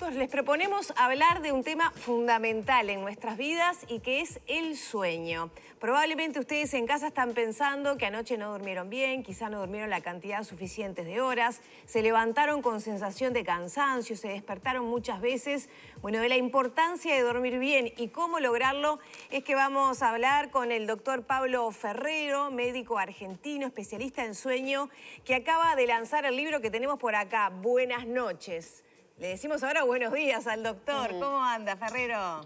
minutos les proponemos hablar de un tema fundamental en nuestras vidas y que es el sueño. Probablemente ustedes en casa están pensando que anoche no durmieron bien, quizá no durmieron la cantidad suficiente de horas, se levantaron con sensación de cansancio, se despertaron muchas veces. Bueno, de la importancia de dormir bien y cómo lograrlo es que vamos a hablar con el doctor Pablo Ferrero, médico argentino, especialista en sueño, que acaba de lanzar el libro que tenemos por acá, Buenas noches. Le decimos ahora buenos días al doctor. ¿Cómo anda, Ferrero?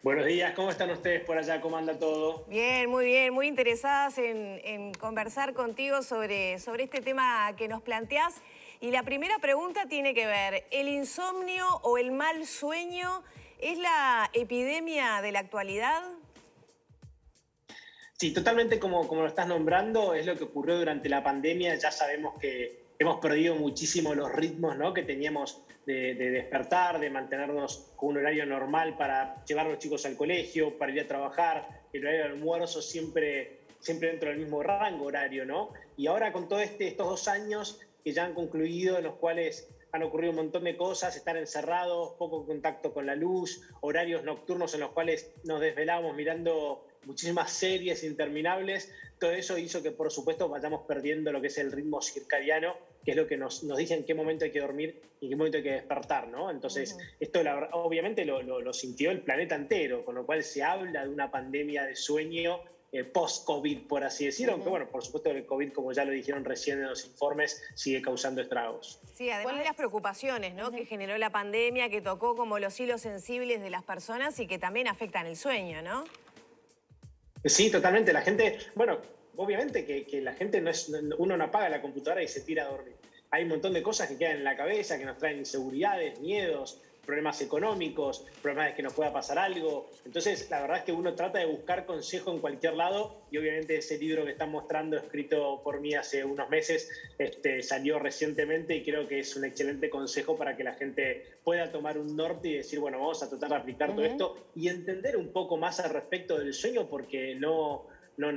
Buenos días, ¿cómo están ustedes por allá? ¿Cómo anda todo? Bien, muy interesadas en conversar contigo sobre este tema que nos planteás. Y la primera pregunta tiene que ver, ¿el insomnio o el mal sueño es la epidemia de la actualidad? Sí, totalmente como lo estás nombrando, es lo que ocurrió durante la pandemia. Ya sabemos que hemos perdido muchísimo los ritmos, ¿no?, que teníamos de despertar, de mantenernos con un horario normal para llevar a los chicos al colegio, para ir a trabajar, el horario de almuerzo siempre dentro del mismo rango horario, ¿no? Y ahora con todos estos 2 años que ya han concluido, en los cuales han ocurrido un montón de cosas, estar encerrados, poco contacto con la luz, horarios nocturnos en los cuales nos desvelamos mirando muchísimas series interminables. Todo eso hizo que, por supuesto, vayamos perdiendo lo que es el ritmo circadiano, que es lo que nos dice en qué momento hay que dormir y en qué momento hay que despertar, ¿no? Entonces, esto obviamente lo sintió el planeta entero, con lo cual se habla de una pandemia de sueño post-COVID, por así decirlo, aunque bueno, por supuesto el COVID, como ya lo dijeron recién en los informes, sigue causando estragos. Sí, además de las preocupaciones, ¿no?, que generó la pandemia, que tocó como los hilos sensibles de las personas y que también afectan el sueño, ¿no? Sí, totalmente. La gente, bueno, obviamente que la gente uno no apaga la computadora y se tira a dormir. Hay un montón de cosas que quedan en la cabeza, que nos traen inseguridades, miedos, problemas económicos, problemas de que nos pueda pasar algo. Entonces, la verdad es que uno trata de buscar consejo en cualquier lado y obviamente ese libro que están mostrando, escrito por mí hace unos meses, salió recientemente y creo que es un excelente consejo para que la gente pueda tomar un norte y decir, bueno, vamos a tratar de aplicar todo esto y entender un poco más al respecto del sueño, porque no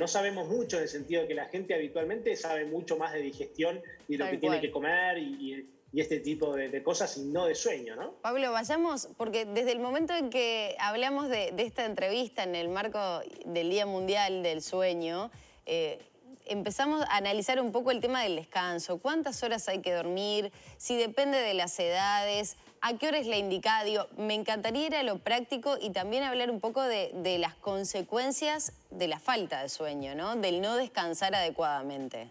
sabemos mucho, en el sentido de que la gente habitualmente sabe mucho más de digestión y de lo que tiene que comer y este tipo de cosas y no de sueño, ¿no? Pablo, vayamos, porque desde el momento en que hablamos de esta entrevista en el marco del Día Mundial del Sueño, empezamos a analizar un poco el tema del descanso. ¿Cuántas horas hay que dormir? Si depende de las edades, ¿a qué hora es la indicada? Digo, me encantaría ir a lo práctico y también hablar un poco de las consecuencias de la falta de sueño, ¿no? Del no descansar adecuadamente.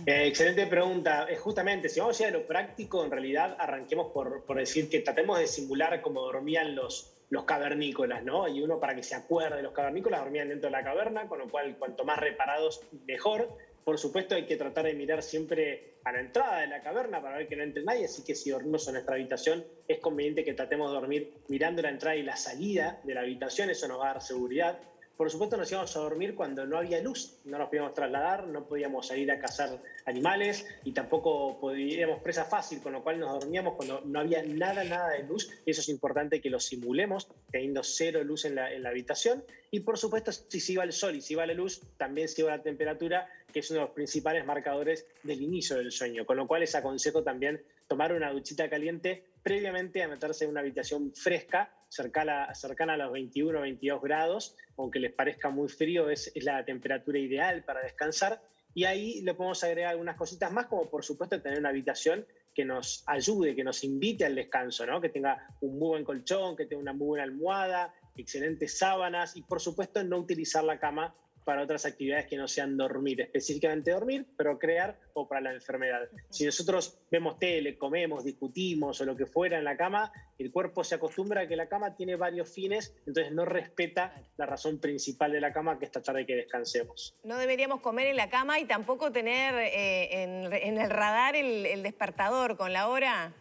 Excelente pregunta. Justamente, si vamos a ir a lo práctico, en realidad arranquemos por decir que tratemos de simular como dormían los cavernícolas, ¿no? Y uno, para que se acuerde, los cavernícolas dormían dentro de la caverna, con lo cual cuanto más reparados, mejor. Por supuesto, hay que tratar de mirar siempre a la entrada de la caverna para ver que no entre nadie, así que si dormimos en nuestra habitación, es conveniente que tratemos de dormir mirando la entrada y la salida de la habitación, eso nos va a dar seguridad. Por supuesto, nos íbamos a dormir cuando no había luz, no nos podíamos trasladar, no podíamos salir a cazar animales y tampoco podíamos presa fácil, con lo cual nos dormíamos cuando no había nada de luz. Eso es importante que lo simulemos, teniendo 0 luz en la habitación. Y por supuesto, si se iba el sol y se iba la luz, también se iba la temperatura, que es uno de los principales marcadores del inicio del sueño. Con lo cual les aconsejo también tomar una duchita caliente previamente a meterse en una habitación fresca, cercana a los 21 o 22 grados, aunque les parezca muy frío, es la temperatura ideal para descansar. Y ahí le podemos agregar algunas cositas más, como por supuesto tener una habitación que nos ayude, que nos invite al descanso, ¿no? Que tenga un muy buen colchón, que tenga una muy buena almohada, excelentes sábanas y por supuesto no utilizar la cama para otras actividades que no sean dormir, específicamente dormir, procrear o para la enfermedad. Si nosotros vemos tele, comemos, discutimos o lo que fuera en la cama, el cuerpo se acostumbra a que la cama tiene varios fines, entonces no respeta la razón principal de la cama, que es tratar de que descansemos. No deberíamos comer en la cama y tampoco tener en el radar el despertador con la hora,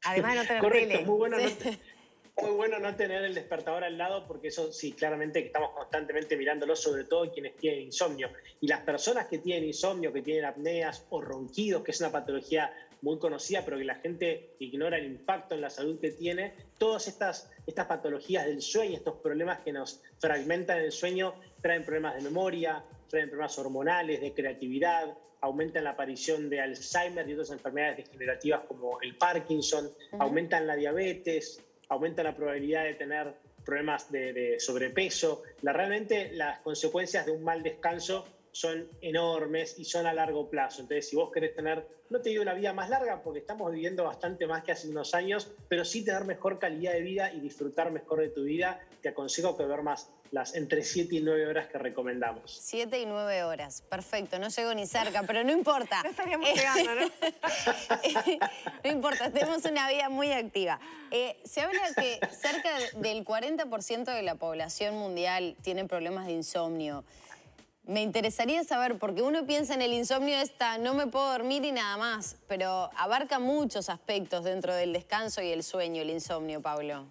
además de no tener Correcto, tele. muy bueno. Sí. Muy bueno no tener el despertador al lado, porque eso sí, claramente que estamos constantemente mirándolo, sobre todo quienes tienen insomnio. Y las personas que tienen insomnio, que tienen apneas o ronquidos, que es una patología muy conocida, pero que la gente ignora el impacto en la salud que tiene, todas estas patologías del sueño, estos problemas que nos fragmentan el sueño, traen problemas de memoria, traen problemas hormonales, de creatividad, aumentan la aparición de Alzheimer y otras enfermedades degenerativas como el Parkinson, aumentan la diabetes, aumentan la probabilidad de tener problemas de sobrepeso. Realmente las consecuencias de un mal descanso son enormes y son a largo plazo. Entonces, si vos querés tener, no te digo una vida más larga, porque estamos viviendo bastante más que hace unos años, pero sí tener mejor calidad de vida y disfrutar mejor de tu vida, te aconsejo que duermas las entre 7 y 9 horas que recomendamos. 7 y 9 horas, perfecto, no llego ni cerca, pero no importa. No estaríamos llegando, ¿no? No importa, tenemos una vida muy activa. Se habla que cerca del 40% de la población mundial tiene problemas de insomnio. Me interesaría saber, porque uno piensa en el insomnio no me puedo dormir y nada más, pero abarca muchos aspectos dentro del descanso y el sueño, el insomnio, Pablo.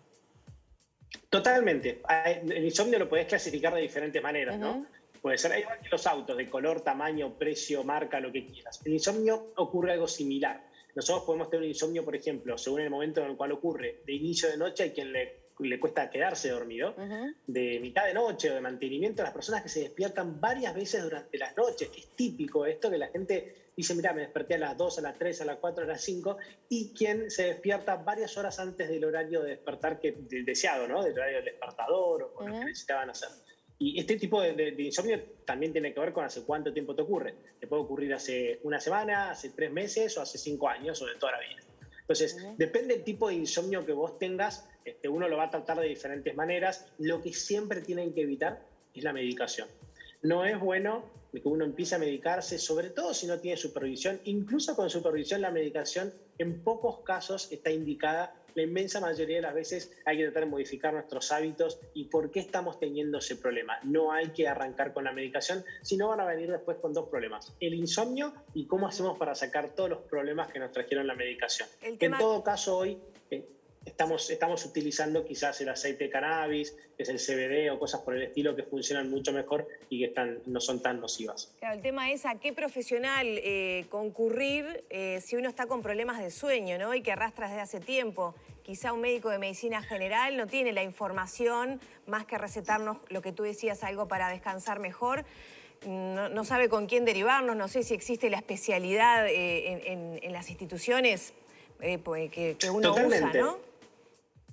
Totalmente. El insomnio lo podés clasificar de diferentes maneras, ¿no? Puede ser igual que los autos, de color, tamaño, precio, marca, lo que quieras. El insomnio ocurre algo similar. Nosotros podemos tener un insomnio, por ejemplo, según el momento en el cual ocurre. De inicio de noche hay quien le cuesta quedarse dormido, de mitad de noche o de mantenimiento, las personas que se despiertan varias veces durante las noches. Es típico esto que la gente dice, mira, me desperté a las 2, a las 3, a las 4, a las 5, y quien se despierta varias horas antes del horario de despertar del deseado, ¿no? Del horario del despertador o lo que necesitaban hacer. Y este tipo de insomnio también tiene que ver con hace cuánto tiempo te ocurre. Te puede ocurrir hace una semana, hace 3 meses o hace 5 años o de toda la vida. Entonces, depende del tipo de insomnio que vos tengas, uno lo va a tratar de diferentes maneras. Lo que siempre tienen que evitar es la medicación. No es bueno que uno empiece a medicarse, sobre todo si no tiene supervisión. Incluso con supervisión, la medicación en pocos casos está indicada. La inmensa mayoría de las veces hay que tratar de modificar nuestros hábitos. ¿Y por qué estamos teniendo ese problema? No hay que arrancar con la medicación, sino van a venir después con 2 problemas. El insomnio y cómo hacemos para sacar todos los problemas que nos trajeron la medicación. En todo caso, hoy estamos utilizando quizás el aceite de cannabis, que es el CBD o cosas por el estilo que funcionan mucho mejor y que no son tan nocivas. Claro, el tema es a qué profesional concurrir si uno está con problemas de sueño, ¿no? Y que arrastra desde hace tiempo. Quizá un médico de medicina general no tiene la información más que recetarnos lo que tú decías, algo para descansar mejor. No sabe con quién derivarnos, no sé si existe la especialidad en las instituciones que uno Totalmente. usa, ¿no?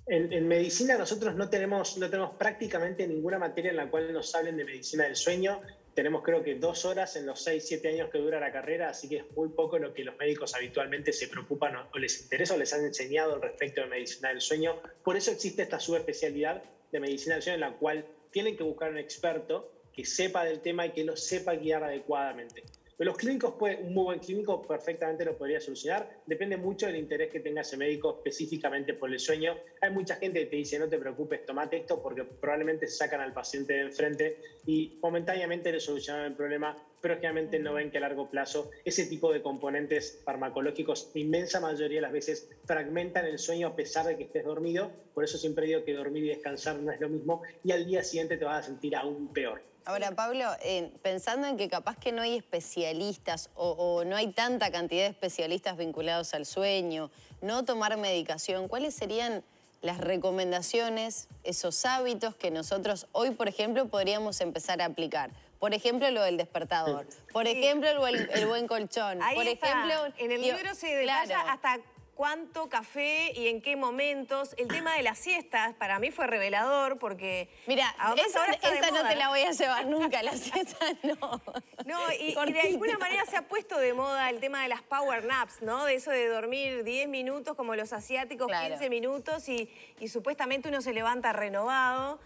En medicina nosotros no tenemos prácticamente ninguna materia en la cual nos hablen de medicina del sueño. Tenemos creo que 2 horas en los 6, 7 años que dura la carrera, así que es muy poco lo que los médicos habitualmente se preocupan o les interesa o les han enseñado al respecto de medicina del sueño. Por eso existe esta subespecialidad de medicina del sueño en la cual tienen que buscar un experto que sepa del tema y que los sepa guiar adecuadamente. Pero los clínicos, un muy buen clínico perfectamente lo podría solucionar. Depende mucho del interés que tenga ese médico específicamente por el sueño. Hay mucha gente que te dice, no te preocupes, tomate esto, porque probablemente se sacan al paciente de enfrente y momentáneamente le solucionan el problema, pero generalmente no ven que a largo plazo ese tipo de componentes farmacológicos, la inmensa mayoría de las veces, fragmentan el sueño a pesar de que estés dormido. Por eso siempre digo que dormir y descansar no es lo mismo y al día siguiente te vas a sentir aún peor. Ahora, Pablo, pensando en que capaz que no hay especialistas o no hay tanta cantidad de especialistas vinculados al sueño, no tomar medicación, ¿cuáles serían las recomendaciones, esos hábitos que nosotros hoy, por ejemplo, podríamos empezar a aplicar? Por ejemplo, lo del despertador. Por ejemplo, el buen colchón. Ahí por está. ejemplo, en el libro se detalla claro, hasta cuánto café y en qué momentos. El tema de las siestas para mí fue revelador porque... Mira, esa no te la voy a llevar nunca, la siesta no. No, y de alguna manera se ha puesto de moda el tema de las power naps, ¿no? De eso de dormir 10 minutos como los asiáticos, claro. 15 minutos y supuestamente uno se levanta renovado.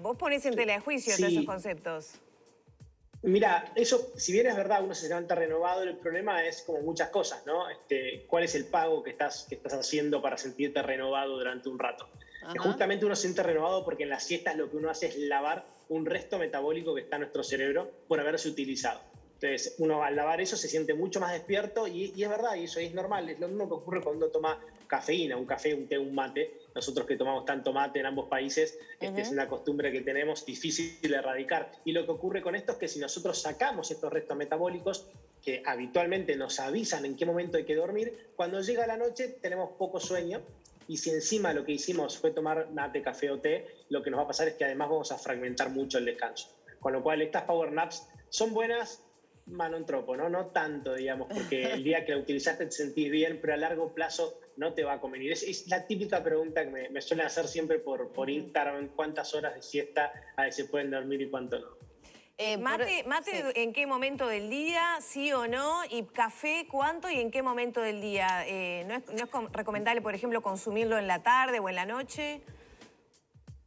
Vos ponés en tela de juicio todos esos conceptos. Mira, eso, si bien es verdad, uno se levanta renovado, el problema es como muchas cosas, ¿no? ¿Cuál es el pago que estás haciendo para sentirte renovado durante un rato? Justamente uno se siente renovado porque en las siestas lo que uno hace es lavar un resto metabólico que está en nuestro cerebro por haberse utilizado. Entonces, uno al lavar eso se siente mucho más despierto y es verdad, y eso es normal. Es lo mismo que ocurre cuando uno toma cafeína, un café, un té, un mate. Nosotros que tomamos tanto mate en ambos países, es una costumbre que tenemos difícil de erradicar. Y lo que ocurre con esto es que si nosotros sacamos estos restos metabólicos, que habitualmente nos avisan en qué momento hay que dormir, cuando llega la noche tenemos poco sueño. Y si encima lo que hicimos fue tomar mate, café o té, lo que nos va a pasar es que además vamos a fragmentar mucho el descanso. Con lo cual estas power naps son buenas, manontropo, ¿no? No tanto, digamos, porque el día que la utilizaste te sentís bien, pero a largo plazo no te va a convenir. Es la típica pregunta que me suelen hacer siempre por Instagram: ¿cuántas horas de siesta a veces pueden dormir y cuánto no? Mate, sí. ¿en qué momento del día, sí o no? Y café, ¿cuánto y en qué momento del día? ¿No es recomendable, por ejemplo, consumirlo en la tarde o en la noche?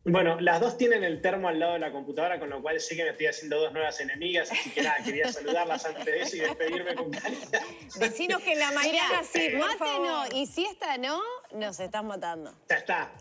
Bueno, las dos tienen el termo al lado de la computadora, con lo cual sé que me estoy haciendo dos nuevas enemigas, así que nada, quería saludarlas antes de eso y despedirme con calidad. Decinos que en la mañana sí, por Mate favor. no, y siesta no, nos estás matando. Ya está,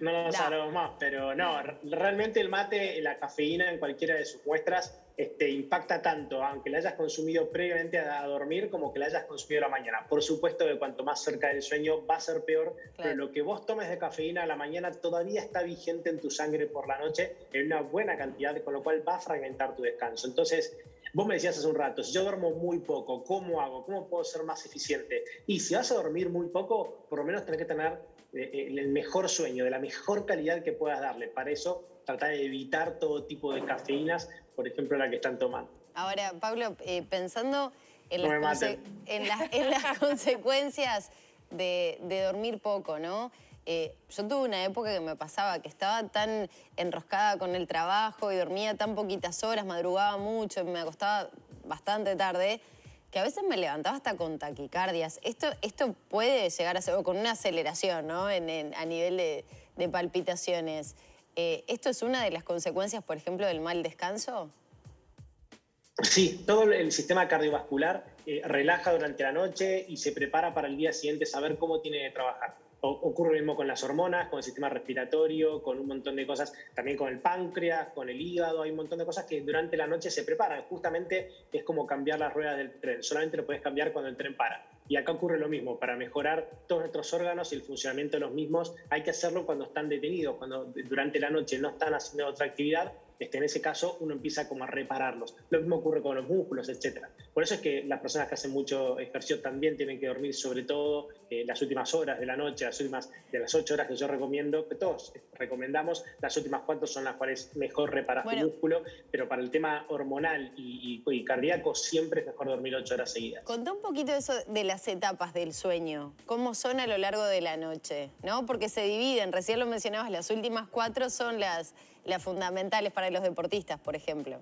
no nos No. hablamos más, pero no, realmente el mate, la cafeína en cualquiera de sus muestras impacta tanto, aunque la hayas consumido previamente a dormir, como que la hayas consumido a la mañana. Por supuesto que cuanto más cerca del sueño va a ser peor, pero lo que vos tomes de cafeína a la mañana todavía está vigente en tu sangre por la noche en una buena cantidad, con lo cual va a fragmentar tu descanso. Entonces, vos me decías hace un rato, si yo duermo muy poco, ¿cómo hago? ¿Cómo puedo ser más eficiente? Y si vas a dormir muy poco, por lo menos tenés que tener el mejor sueño, de la mejor calidad que puedas darle. Para eso, tratar de evitar todo tipo de cafeínas, por ejemplo, la que están tomando. Ahora, Pablo, pensando en No las, me maten. en las consecuencias de dormir poco, ¿no? Yo tuve una época que me pasaba que estaba tan enroscada con el trabajo y dormía tan poquitas horas, madrugaba mucho, me acostaba bastante tarde, que a veces me levantaba hasta con taquicardias. Esto puede llegar a ser, o con una aceleración, ¿no? A nivel de palpitaciones. ¿Esto es una de las consecuencias, por ejemplo, del mal descanso? Sí, todo el sistema cardiovascular relaja durante la noche y se prepara para el día siguiente saber cómo tiene que trabajar. Ocurre lo mismo con las hormonas, con el sistema respiratorio, con un montón de cosas, también con el páncreas, con el hígado. Hay un montón de cosas que durante la noche se preparan. Justamente es como cambiar las ruedas del tren, solamente lo puedes cambiar cuando el tren para. Y acá ocurre lo mismo: para mejorar todos nuestros órganos y el funcionamiento de los mismos hay que hacerlo cuando están detenidos, cuando durante la noche no están haciendo otra actividad. En ese caso uno empieza como a repararlos. Lo mismo ocurre con los músculos, etc. Por eso es que las personas que hacen mucho ejercicio también tienen que dormir, sobre todo las últimas horas de la noche, las últimas de las 8 horas que yo recomiendo, que todos recomendamos. Las últimas 4 son las cuales mejor reparas tu músculo, pero para el tema hormonal y cardíaco siempre es mejor dormir 8 horas seguidas. Contá un poquito eso de las etapas del sueño, cómo son a lo largo de la noche, ¿no? Porque se dividen, recién lo mencionabas, las últimas 4 son las fundamentales para los deportistas, por ejemplo.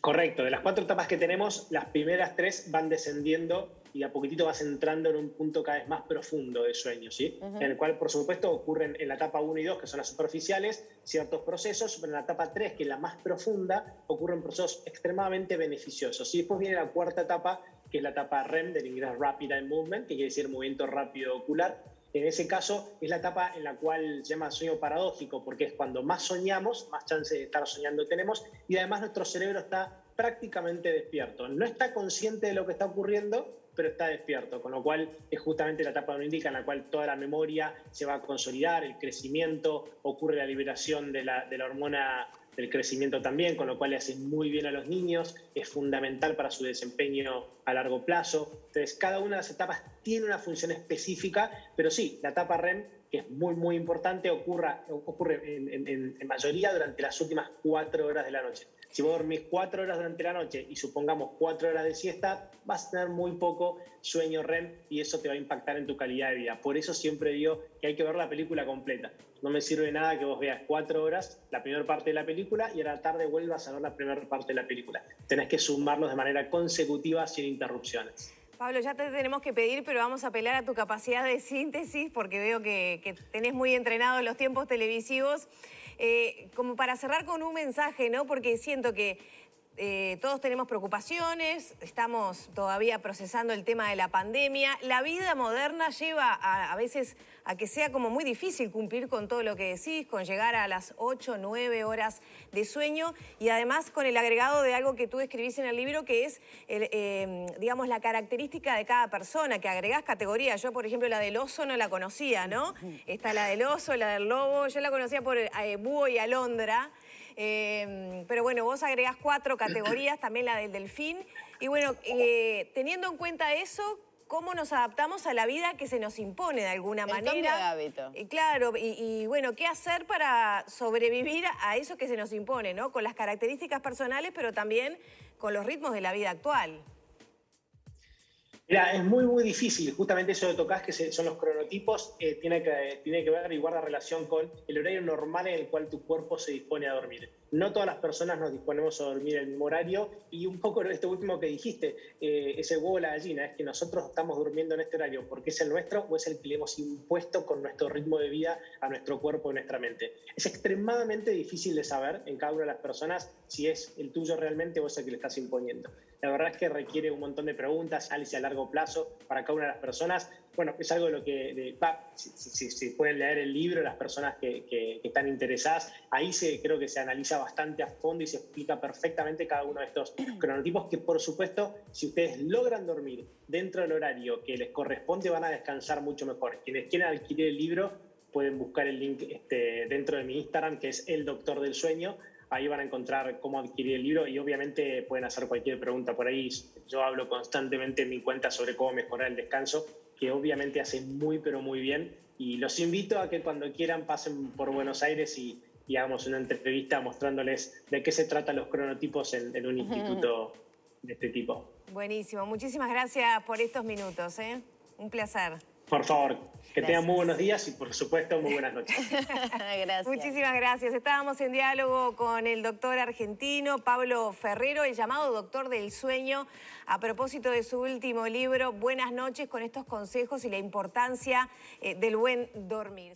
Correcto, de las 4 etapas que tenemos, las primeras 3 van descendiendo y a poquitito vas entrando en un punto cada vez más profundo de sueño, ¿sí? En el cual, por supuesto, ocurren en la etapa 1 y 2, que son las superficiales, ciertos procesos, pero en la etapa 3, que es la más profunda, ocurren procesos extremadamente beneficiosos. Y después viene la cuarta etapa, que es la etapa REM, del inglés Rapid Eye Movement, que quiere decir movimiento rápido ocular. En ese caso es la etapa en la cual se llama sueño paradójico, porque es cuando más soñamos, más chances de estar soñando tenemos, y además nuestro cerebro está prácticamente despierto. No está consciente de lo que está ocurriendo, pero está despierto, con lo cual es justamente la etapa indica en la cual toda la memoria se va a consolidar, el crecimiento, ocurre la liberación de la hormona del crecimiento también, con lo cual le hace muy bien a los niños, es fundamental para su desempeño a largo plazo. Entonces, cada una de las etapas tiene una función específica, pero sí, la etapa REM, que es muy, muy importante, ocurre en mayoría durante las últimas 4 horas de la noche. Si vos dormís 4 horas durante la noche y supongamos 4 horas de siesta, vas a tener muy poco sueño REM y eso te va a impactar en tu calidad de vida. Por eso siempre digo que hay que ver la película completa. No me sirve nada que vos veas 4 horas, la primera parte de la película, y a la tarde vuelvas a ver la primera parte de la película. Tenés que sumarlos de manera consecutiva sin interrupciones. Pablo, ya te tenemos que pedir, pero vamos a apelar a tu capacidad de síntesis porque veo que tenés muy entrenados los tiempos televisivos. Como para cerrar con un mensaje, ¿no? Porque siento que todos tenemos preocupaciones, estamos todavía procesando el tema de la pandemia. La vida moderna lleva a veces a que sea como muy difícil cumplir con todo lo que decís, con llegar a las 8, 9 horas de sueño y además con el agregado de algo que tú escribís en el libro que es, digamos, la característica de cada persona, que agregás categorías. Yo, por ejemplo, la del oso no la conocía, ¿no? Está la del oso, la del lobo, yo la conocía por búho y alondra. Pero bueno, vos agregás 4 categorías, también la del delfín. Y bueno, teniendo en cuenta eso, cómo nos adaptamos a la vida que se nos impone de alguna manera. El cambio de hábito. Claro, bueno, ¿qué hacer para sobrevivir a eso que se nos impone, ¿no? Con las características personales, pero también con los ritmos de la vida actual. Mira, es muy difícil. Justamente eso que tocás, que son los cronotipos, tiene que ver y guarda relación con el horario normal en el cual tu cuerpo se dispone a dormir. No todas las personas nos disponemos a dormir en el mismo horario, y un poco esto último que dijiste, ese huevo o la gallina, es que nosotros estamos durmiendo en este horario porque es el nuestro o es el que le hemos impuesto con nuestro ritmo de vida a nuestro cuerpo y nuestra mente. Es extremadamente difícil de saber en cada una de las personas si es el tuyo realmente o es el que le estás imponiendo. La verdad es que requiere un montón de preguntas, análisis a largo plazo para cada una de las personas. Bueno, es algo de lo que, si pueden leer el libro, las personas que están interesadas, ahí creo que se analiza bastante a fondo y se explica perfectamente cada uno de estos cronotipos, que por supuesto, si ustedes logran dormir dentro del horario que les corresponde, van a descansar mucho mejor. Quienes quieran adquirir el libro pueden buscar el link dentro de mi Instagram, que es El Doctor del Sueño. Ahí van a encontrar cómo adquirir el libro y obviamente pueden hacer cualquier pregunta por ahí. Yo hablo constantemente en mi cuenta sobre cómo mejorar el descanso, que obviamente hace pero muy bien. Y los invito a que cuando quieran pasen por Buenos Aires y hagamos una entrevista mostrándoles de qué se tratan los cronotipos en un instituto de este tipo. Buenísimo. Muchísimas gracias por estos minutos, ¿eh? Un placer. Por favor, que tengan muy buenos días y por supuesto muy buenas noches. Gracias. Muchísimas gracias. Estábamos en diálogo con el doctor argentino Pablo Ferrero, el llamado Doctor del Sueño, a propósito de su último libro, Buenas noches, con estos consejos y la importancia del buen dormir.